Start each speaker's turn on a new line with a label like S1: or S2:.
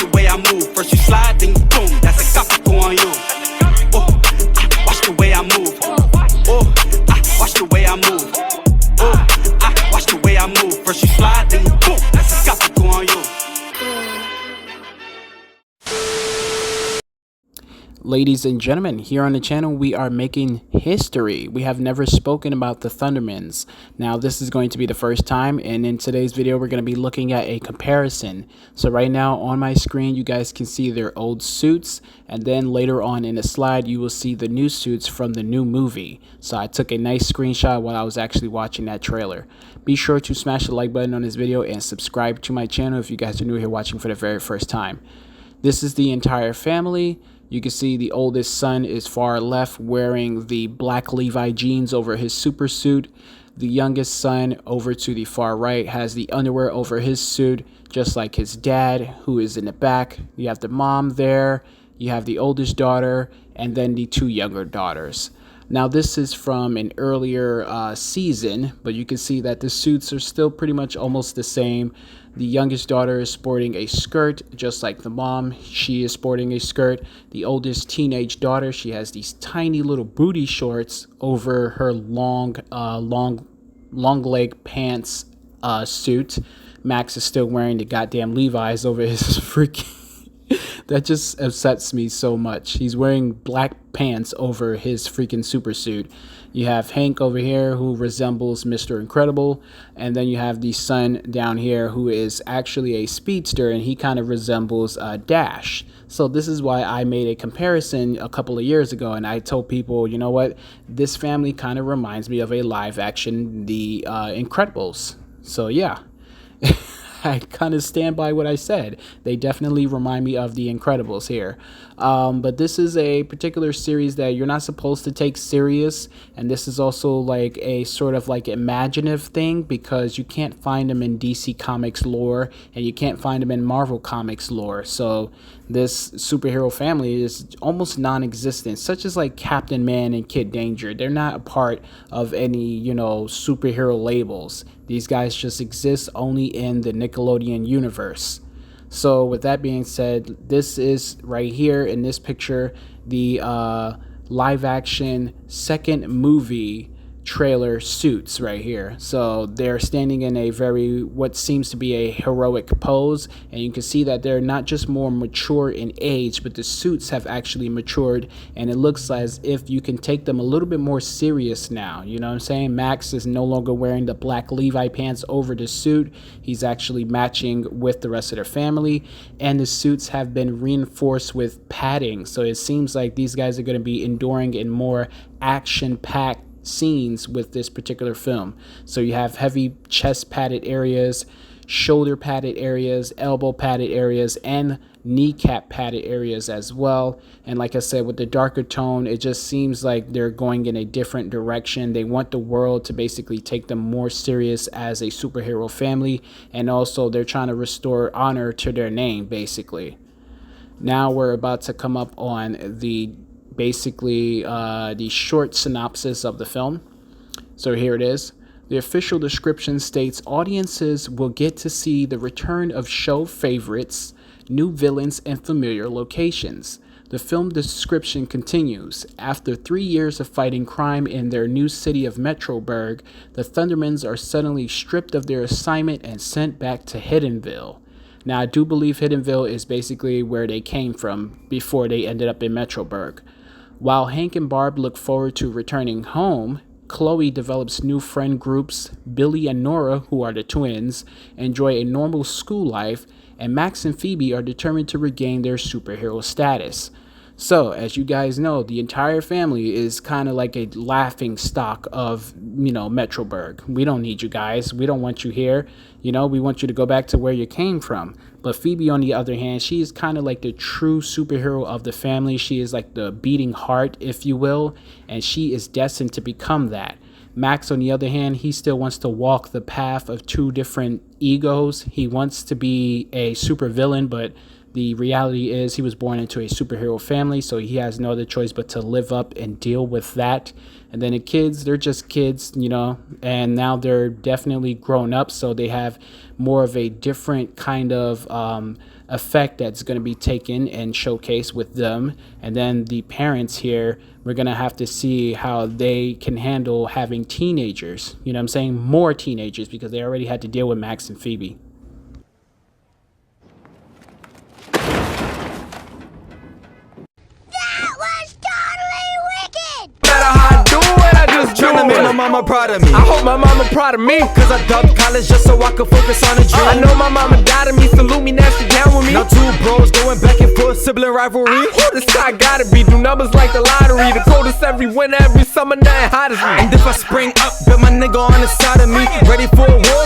S1: the way I move. First you slide, then you boom. That's a capico on you. Oh, watch the way I move. Oh, watch the way I move. Oh, watch the way I move. First you slide, then you boom. That's a capico on you.
S2: Ladies and gentlemen, here on the channel, we are making history. We have never spoken about the Thundermans. Now, this is going to be the first time, and in today's video, we're going to be looking at a comparison. So right now on my screen, you guys can see their old suits, and then later on in the slide, you will see the new suits from the new movie. So I took a nice screenshot while I was actually watching that trailer. Be sure to smash the like button on this video and subscribe to my channel if you guys are new here watching for the very first time. This is the entire family. You can see the oldest son is far left wearing the black Levi jeans over his super suit. The youngest son over to the far right has the underwear over his suit, just like his dad, who is in the back. You have the mom there, you have the oldest daughter, and then the two younger daughters. Now, this is from an earlier season, but you can see that the suits are still pretty much almost the same. The youngest daughter is sporting a skirt, just like the mom. She is sporting a skirt. The oldest teenage daughter, she has these tiny little booty shorts over her long leg pants suit. Max is still wearing the goddamn Levi's over his freaking... That just upsets me so much. He's wearing black pants over his freaking super suit. You have Hank over here who resembles Mr. Incredible. And then you have the son down here who is actually a speedster, and he kind of resembles Dash. So this is why I made a comparison a couple of years ago, and I told people, you know what? This family kind of reminds me of a live action, The Incredibles. So yeah. I kind of stand by what I said. They definitely remind me of The Incredibles here. But this is a particular series that you're not supposed to take serious. And this is also like a sort of like imaginative thing, because you can't find them in DC Comics lore and you can't find them in Marvel Comics lore. So this superhero family is almost non-existent, such as like Captain Man and Kid Danger. They're not a part of any, you know, superhero labels. These guys just exist only in the Nickelodeon universe. So with that being said, this is right here in this picture, the live action second movie trailer suits right here. So they're standing in a very, what seems to be a heroic pose, and you can see that they're not just more mature in age, but the suits have actually matured, and it looks as if you can take them a little bit more serious now. You know what I'm saying? Max is no longer wearing the black Levi pants over the suit. He's actually matching with the rest of their family, and the suits have been reinforced with padding. So it seems like these guys are going to be enduring in more action-packed scenes with this particular film. So you have heavy chest padded areas, shoulder padded areas, elbow padded areas, and kneecap padded areas as well. And like I said, with the darker tone, it just seems like they're going in a different direction. They want the world to basically take them more serious as a superhero family, and also they're trying to restore honor to their name, basically. Now we're about to come up on the the short synopsis of the film. So here it is. The official description states audiences will get to see the return of show favorites, new villains, and familiar locations. The film description continues. After 3 years of fighting crime in their new city of Metroburg, the Thundermans are suddenly stripped of their assignment and sent back to Hiddenville. Now, I do believe Hiddenville is basically where they came from before they ended up in Metroburg. While Hank and Barb look forward to returning home, Chloe develops new friend groups. Billy and Nora, who are the twins, enjoy a normal school life, and Max and Phoebe are determined to regain their superhero status. So, as you guys know, the entire family is kind of like a laughing stock of, you know, Metroburg. We don't need you guys. We don't want you here. You know, we want you to go back to where you came from. But Phoebe, on the other hand, she is kind of like the true superhero of the family. She is like the beating heart, if you will, and she is destined to become that. Max, on the other hand, he still wants to walk the path of two different egos. He wants to be a supervillain, but the reality is he was born into a superhero family, so he has no other choice but to live up and deal with that. And then the kids, they're just kids, you know, and now they're definitely grown up, so they have more of a different kind of effect that's going to be taken and showcased with them. And then the parents here, we're going to have to see how they can handle having teenagers. You know what I'm saying? More teenagers, because they already had to deal with Max and Phoebe.
S3: Tryna make my mama proud of me. I hope my mama proud of me, cause I dubbed college just so I could focus on a dream. I know my mama died of me, salute me, nasty down with me. Now two bros going back and forth, sibling rivalry. Who this guy gotta be, do numbers like the lottery. The coldest every winter, every summer, nothing hot as me. And if I spring up, bet my nigga on the side of me, ready for a war.